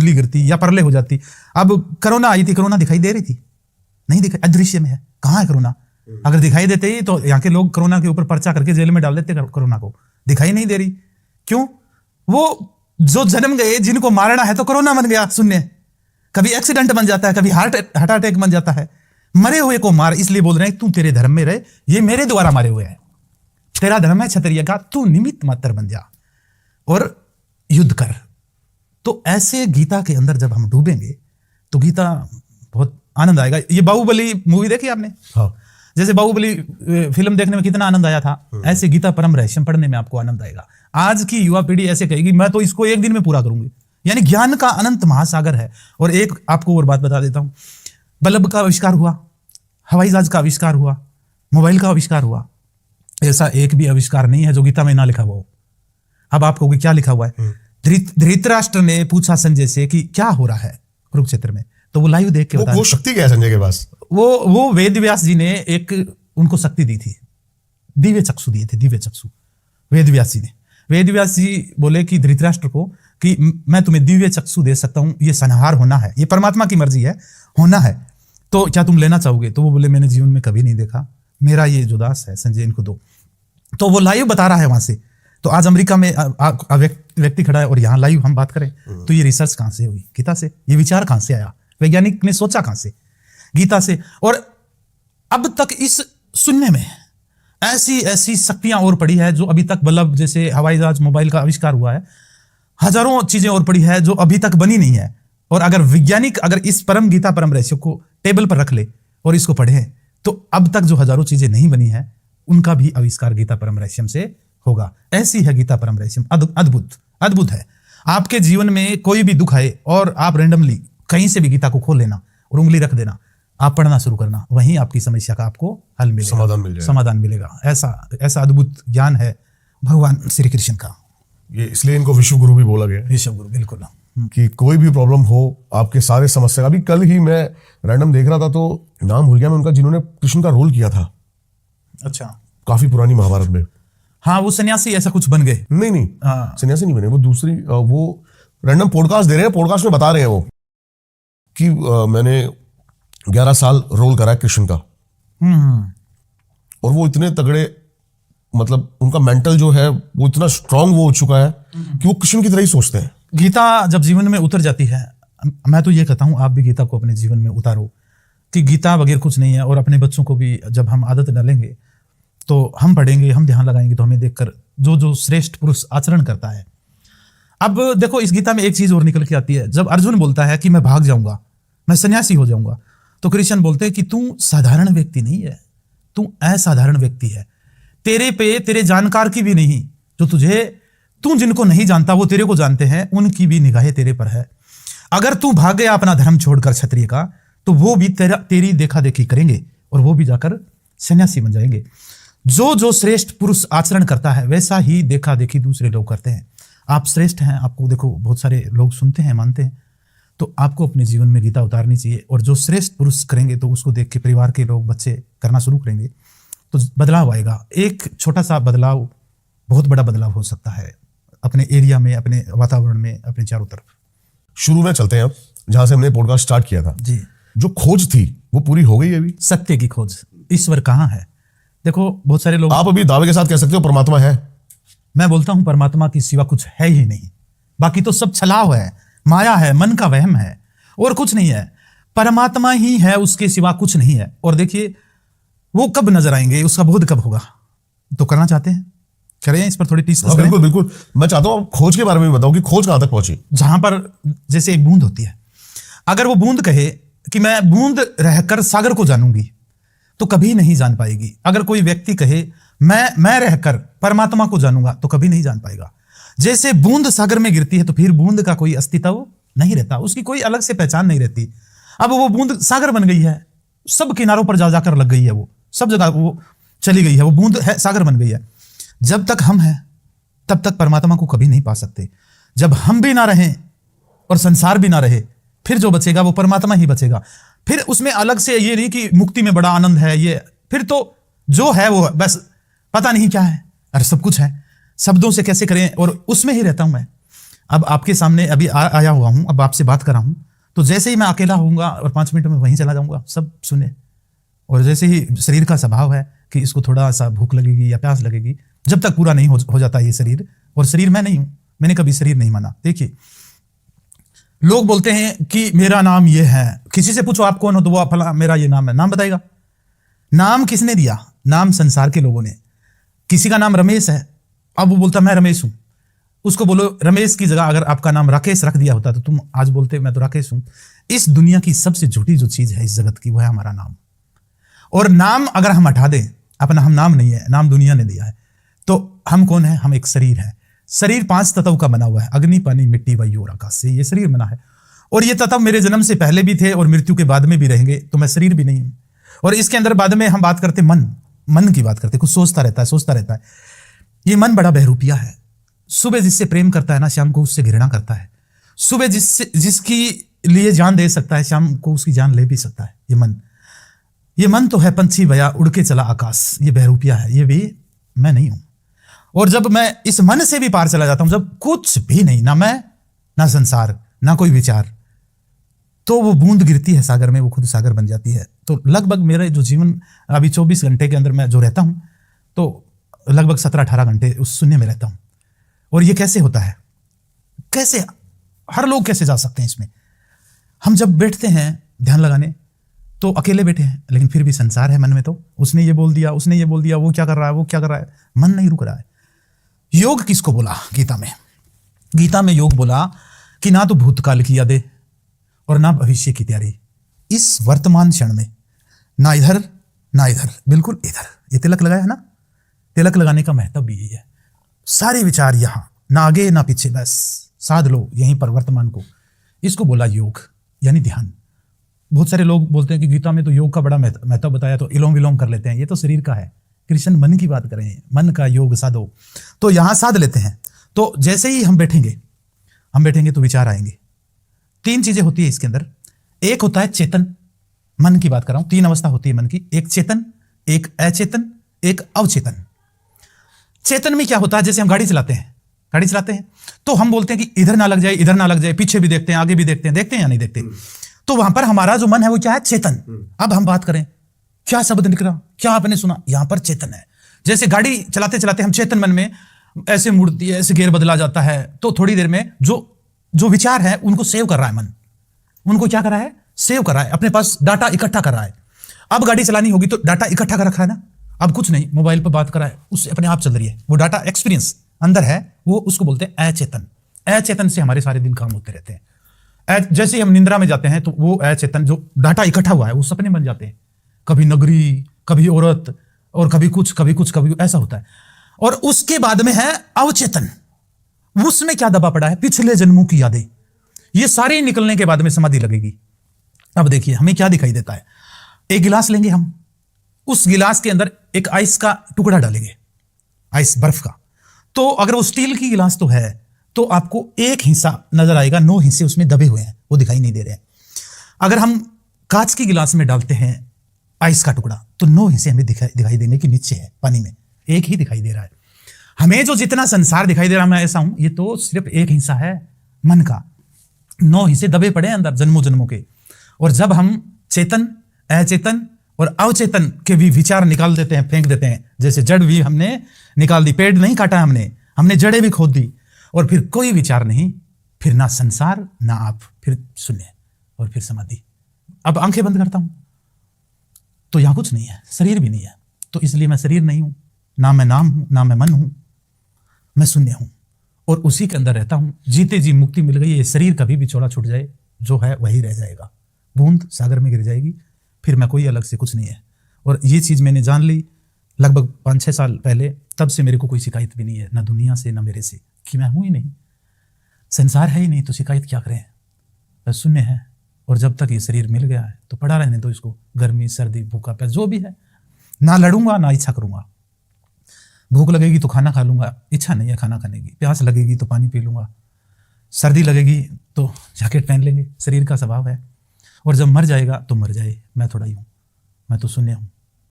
बिजली गिरती या परले हो जाती। अब कोरोना आई थी, कोरोना दिखाई दे रही थी? नहीं दिखाई, अदृश्य में है। कहाँ है कोरोना? अगर दिखाई देते ही तो यहाँ के लोग कोरोना के ऊपर पर्चा करके जेल में डाल देते कोरोना को। दिखाई नहीं दे रही, क्यों? वो जो जन्म गए, जिनको मारना है तो कोरोना बन गया शून्य। कभी एक्सीडेंट बन जाता है, कभी हार्ट अटैक बन जाता है। मरे हुए को मार, इसलिए बोल रहे हैं तू तेरे धर्म में रहे, ये मेरे द्वारा मारे हुए हैं। तेरा धर्म है क्षत्रिय का, तू निमित्त मात्र बन जा और युद्ध कर। तो ऐसे गीता के अंदर जब हम डूबेंगे तो गीता बहुत आनंद आएगा। ये बाहुबली मूवी देखी आपने? हाँ। जैसे बाहुबली फिल्म देखने में कितना आनंद आया था, ऐसे गीता परम रहस्य पढ़ने में आपको आनंद आएगा। आज की युवा पीढ़ी ऐसे कहेगी मैं तो इसको एक दिन में पूरा करूंगी। यानी ज्ञान का अनंत महासागर है। और एक आपको और बात बता देता हूं, बल्ब का आविष्कार हुआ, हवाई जहाज का आविष्कार हुआ, मोबाइल का आविष्कार हुआ, ऐसा एक भी आविष्कार नहीं है जो गीता में ना लिखा हुआ हो। अब आप कहोगे क्या लिखा हुआ है? धृतराष्ट्र ने पूछा संजय से कि क्या हो रहा है कुरुक्षेत्र में, तो वो लाइव देख के बता। वो शक्ति क्या है संजय के पास? वो वेद व्यास जी ने एक उनको शक्ति दी थी, दिव्य चक्षु दिए थे, दिव्य चक्षु वेद व्यास जी ने। वेद व्यास जी बोले कि धृतराष्ट्र को कि मैं तुम्हें दिव्य चक्षु दे सकता हूं, ये संहार होना है, ये परमात्मा की मर्जी है, होना है, तो क्या तुम लेना चाहोगे? तो वो बोले मैंने जीवन में कभी नहीं देखा, मेरा ये जो दास है संजय इनको दो। तो वो लाइव बता रहा है वहां से। तो आज अमेरिका में व्यक्ति खड़ा है और यहाँ लाइव हम बात करें तो ये रिसर्च कहां से हुई? गीता से। ये विचार कहां से आया? वैज्ञानिक ने सोचा कहां से? गीता से। और अब तक इस शून्य में ऐसी ऐसी शक्तियां और पड़ी है जो अभी तक, बल्ब जैसे हवाई जहाज मोबाइल का आविष्कार हुआ है, हजारों चीजें और पड़ी है जो अभी तक बनी नहीं है। और अगर वैज्ञानिक अगर इस परम गीता परम रहस्य को टेबल पर रख ले और इसको पढ़े तो अब तक जो हजारों चीजें नहीं बनी है उनका भी आविष्कार गीता परम रहस्यम से होगा। ऐसी है गीता परम रहस्यम, अद्भुत अद्भुत है। आपके जीवन में कोई भी दुख आए और आप रैंडमली कहीं से भी गीता को खोल लेना और उंगली रख देना, आप पढ़ना शुरू करना, वहीं आपकी समस्या का आपको हल मिलेगा, समाधान मिलेगा। ऐसा अद्भुत ज्ञान है भगवान श्री कृष्ण का। ये इसलिए इनको विश्व गुरु भी बोला गया। विश्व गुरु, बिल्कुल। कि कोई भी प्रॉब्लम हो, आपके सारे समस्या। अभी कल ही मैं रैंडम देख रहा था तो नाम भूल गया मैं उनका, जिन्होंने कृष्ण का रोल किया था। अच्छा। काफी पुरानी महाभारत में। हाँ, वो सन्यासी ऐसा कुछ बन गए। नहीं, सन्यासी नहीं बने, वो दूसरी, वो रैंडम पॉडकास्ट दे रहे हैं, पॉडकास्ट में बता रहे हैं वो कि मैंने 11 साल रोल करा है कृष्ण का। और वो इतने तगड़े, मतलब उनका मेंटल जो है वो इतना स्ट्रांग वो हो चुका है कि वो कृष्ण की तरह ही सोचते हैं। गीता जब जीवन में उतर जाती है, मैं तो ये कहता हूं आप भी गीता को अपने जीवन में उतारो कि गीता बगैर कुछ नहीं है। और अपने बच्चों को भी जब हम आदत डालेंगे तो हम पढ़ेंगे, हम ध्यान लगाएंगे तो हमें देखकर जो श्रेष्ठ पुरुष आचरण करता है। अब देखो इस गीता में एक चीज और निकल के आती है। जब अर्जुन बोलता है कि मैं भाग जाऊंगा, मैं सन्यासी हो जाऊंगा, तो कृष्ण बोलते हैं कि तू साधारण व्यक्ति नहीं है, तू असाधारण व्यक्ति है। तेरे पे तेरे जानकार की भी नहीं, जो तू जिनको नहीं जानता वो तेरे को जानते हैं, उनकी भी निगाहें तेरे पर है। अगर तू भाग गया अपना धर्म छोड़कर क्षत्रिय का, तो वो भी तेरी देखा देखी करेंगे और वो भी जाकर सन्यासी बन जाएंगे। जो श्रेष्ठ पुरुष आचरण करता है वैसा ही देखा देखी दूसरे लोग करते हैं। आप श्रेष्ठ हैं, आपको देखो बहुत सारे लोग सुनते हैं, मानते हैं, तो आपको अपने जीवन में गीता उतारनी चाहिए। और जो श्रेष्ठ पुरुष करेंगे तो उसको देख के परिवार के लोग, बच्चे करना शुरू करेंगे तो बदलाव आएगा। एक छोटा सा बदलाव बहुत बड़ा बदलाव हो सकता है अपने एरिया में, अपने वातावरण में, अपने चारों तरफ। शुरू में चलते हैं अब जहां से हमने पॉडकास्ट स्टार्ट किया था जी। जो खोज थी वो पूरी हो गई है अभी? सत्य की खोज, ईश्वर कहाँ है। देखो बहुत सारे लोग, आप अभी दावे के साथ कह सकते हो परमात्मा है। मैं बोलता हूं परमात्मा की सिवा कुछ है ही नहीं, बाकी तो सब छलाव है, माया है, मन का वहम है और कुछ नहीं है। परमात्मा ही है, उसके सिवा कुछ नहीं है। और देखिए वो कब नजर आएंगे, उसका बोध कब होगा, तो करना चाहते हैं करें, इस पर थोड़ी टीस। बिल्कुल बिल्कुल, मैं चाहता हूं खोज के बारे में बताओ कि खोज कहां तक पहुंची। जहां पर जैसे एक बूंद होती है, अगर वो बूंद कहे कि मैं बूंद रहकर सागर को जानूंगी तो कभी नहीं जान पाएगी। अगर कोई व्यक्ति कहे मैं रहकर परमात्मा को जानूंगा तो कभी नहीं जान पाएगा। जैसे बूंद सागर में गिरती है तो फिर बूंद का कोई अस्तित्व नहीं रहता, उसकी कोई अलग से पहचान नहीं रहती। अब वो बूंद सागर बन गई है, सब किनारों पर जा जाकर लग गई है, वो सब जगह वो चली गई है, वो बूंद है, सागर बन गई है। जब तक हम हैं तब तक परमात्मा को कभी नहीं पा सकते। जब हम भी ना रहें और संसार भी ना रहे, फिर जो बचेगा वो परमात्मा ही बचेगा। फिर उसमें अलग से ये नहीं कि मुक्ति में बड़ा आनंद है, ये फिर तो जो है वो बस पता नहीं क्या है, अरे सब कुछ है, शब्दों से कैसे करें, और उसमें ही रहता हूं मैं। अब आपके सामने अभी आया हुआ हूं, अब आपसे बात कर रहा हूं, तो जैसे ही मैं अकेला होऊंगा और 5 मिनट में वहीं चला जाऊंगा, सब सुने। और जैसे ही शरीर का स्वभाव है कि इसको थोड़ा सा भूख लगेगी या प्यास लगेगी, जब तक पूरा नहीं हो जाता ये शरीर, और शरीर मैं नहीं हूं, मैंने कभी शरीर नहीं माना। देखिए, लोग बोलते हैं कि मेरा नाम ये है, किसी से पूछो आप कौन हो, तो वो फला मेरा ये नाम है, नाम बताएगा। नाम किसने दिया? नाम संसार के लोगों ने। किसी का नाम रमेश है, अब वो बोलता मैं रमेश हूं। उसको बोलो रमेश की जगह अगर आपका नाम राकेश रख दिया होता तो तुम आज बोलते मैं तो राकेश हूं। इस दुनिया की सबसे झूठी जो चीज है इस जगत की, वो है हमारा नाम। और नाम अगर हम हटा दें, अपना हम नाम नहीं है, नाम दुनिया ने दिया है, तो हम कौन है? हम एक शरीर है। शरीर 5 तत्व का बना हुआ है, अग्नि, पानी, मिट्टी, वायु और आकाश से ये शरीर बना है। और ये तत्व मेरे जन्म से पहले भी थे और मृत्यु के बाद में भी रहेंगे, तो मैं शरीर भी नहीं हूं। और इसके अंदर बाद में हम बात करते मन की बात करते, कुछ सोचता रहता है। ये मन बड़ा बहरूपिया है। सुबह जिससे प्रेम करता है ना, शाम को उससे घृणा करता है। सुबह जिसकी लिए जान दे सकता है, शाम को उसकी जान ले भी सकता है। ये मन तो है पंछी भया उड़ के चला आकाश, ये बहरूपिया है, ये भी मैं नहीं हूं। और जब मैं इस मन से भी पार चला जाता हूं, जब कुछ भी नहीं, ना मैं, ना संसार, ना कोई विचार, तो वो बूंद गिरती है सागर में, वो खुद सागर बन जाती है। तो लगभग मेरे जो जीवन अभी 24 घंटे के अंदर मैं जो रहता हूं, तो लगभग 17-18 घंटे उस शून्य में रहता हूं। और ये कैसे होता है? कैसे हर लोग कैसे जा सकते हैं इसमें? हम जब बैठते हैं ध्यान लगाने, तो अकेले बैठे हैं, लेकिन फिर भी संसार है मन में। तो उसने ये बोल दिया, उसने ये बोल दिया, वो क्या कर रहा है, वो क्या कर रहा है, मन नहीं रुक रहा है। योग किसको बोला गीता में? गीता में योग बोला कि ना तो भूतकाल की यादें और ना भविष्य की तैयारी, इस वर्तमान क्षण में ना इधर ना इधर, बिल्कुल इधर। ये तिलक लगाया है ना, तिलक लगाने का महत्व भी यही है। सारे विचार यहां, ना आगे ना पीछे, बस साध लो यहीं पर वर्तमान को। इसको बोला योग, यानी ध्यान। बहुत सारे लोग बोलते हैं कि गीता में तो योग का बड़ा महत्व बताया, तो इलोम विलोम कर लेते हैं। ये तो शरीर का है, कृष्ण मन की बात करें, मन का योग साधो, तो यहां साध लेते हैं। तो जैसे ही हम बैठेंगे तो विचार आएंगे। 3 चीजें होती है इसके अंदर। एक होता है चेतन, मन की बात कर रहा हूं, 3 अवस्था होती है मन की, एक चेतन, एक अचेतन, एक अवचेतन। चेतन में क्या होता है? जैसे हम गाड़ी चलाते हैं तो हम बोलते हैं कि इधर ना लग जाए, इधर ना लग जाए, पीछे भी देखते हैं, आगे भी देखते हैं या नहीं देखते। तो वहां पर हमारा जो मन है वो क्या है? चेतन। अब हम बात करें, क्या शब्द निकला, क्या आपने सुना? यहां पर चेतन है। जैसे गाड़ी चलाते चलाते हम चेतन मन में ऐसे मुड़ती है, ऐसे गेयर बदला जाता है, तो थोड़ी देर में जो विचार है उनको सेव कर रहा है मन। उनको क्या कर रहा है? सेव कर रहा है, अपने पास डाटा इकट्ठा कर रहा है। अब गाड़ी चलानी होगी तो डाटा इकट्ठा कर रखा है ना, अब कुछ नहीं, मोबाइल पर बात कर रहा है, उससे अपने आप चल रही है। वो डाटा एक्सपीरियंस अंदर है, वो उसको बोलते हैं अचेतन। अचेतन से हमारे सारे दिन काम होते रहते हैं। जैसे हम निंद्रा में जाते हैं तो वो अचेतन जो डाटा इकट्ठा हुआ है वो सपने बन जाते हैं, कभी नगरी, कभी औरत, और कभी कुछ ऐसा होता है। और उसके बाद में है अवचेतन। उसमें क्या दबा पड़ा है? पिछले जन्मों की यादें। ये सारे निकलने के बाद में समाधि लगेगी। अब देखिए हमें क्या दिखाई देता है। एक गिलास लेंगे हम, उस गिलास के अंदर एक आइस का टुकड़ा डालेंगे, आइस बर्फ का। तो अगर वो स्टील की गिलास तो है, तो आपको एक हिस्सा नजर आएगा, 9 हिस्से उसमें दबे हुए हैं, वो दिखाई नहीं दे रहे हैं। अगर हम कांच की गिलास में डालते हैं आइस का टुकड़ा, तो 9 हिस्से हमें दिखाई देंगे कि नीचे है पानी में, एक ही दिखाई दे रहा है। हमें जो जितना संसार दिखाई दे रहा है, मैं ऐसा हूं, ये तो सिर्फ एक हिस्सा है मन का। 9 हिस्से दबे पड़े हैं अंदर जन्मों जन्मों के। और जब हम चेतन, अचेतन और अवचेतन के भी विचार निकाल देते हैं, फेंक देते हैं, जैसे जड़ भी हमने निकाल दी, पेड़ नहीं काटा हमने जड़ें भी खोद दी, और फिर कोई विचार नहीं, फिर ना संसार ना आप, फिर शून्य और फिर समाधि। अब आंखें बंद करता हूं तो यहां कुछ नहीं है, शरीर भी नहीं है। तो इसलिए मैं शरीर नहीं हूं, ना मैं नाम हूं, ना मैं मन हूं, मैं शून्य हूं और उसी के अंदर रहता हूं। जीते जी मुक्ति मिल गई। ये शरीर कभी भी चौड़ा छूट जाए, जो है वही रह जाएगा, बूंद सागर में गिर जाएगी, फिर मैं कोई अलग से कुछ नहीं है। और ये चीज मैंने जान ली लगभग 5-6 साल पहले। तब से मेरे को कोई शिकायत भी नहीं है, ना दुनिया से ना मेरे से, कि मैं हूं ही नहीं, संसार है ही नहीं, तो शिकायत क्या करें, बस शून्य है। और जब तक ये शरीर मिल गया है तो पड़ा रहने दो इसको, गर्मी सर्दी भूखा प्यास जो भी है, ना लड़ूंगा ना इच्छा करूंगा। भूख लगेगी तो खाना खा लूंगा, इच्छा नहीं है खाना खाने की। प्यास लगेगी तो पानी पी लूंगा, सर्दी लगेगी तो जैकेट पहन लेंगे, शरीर का स्वभाव है। और जब मर जाएगा तो मर जाए, मैं थोड़ा ही हूं, मैं तो शून्य हूं।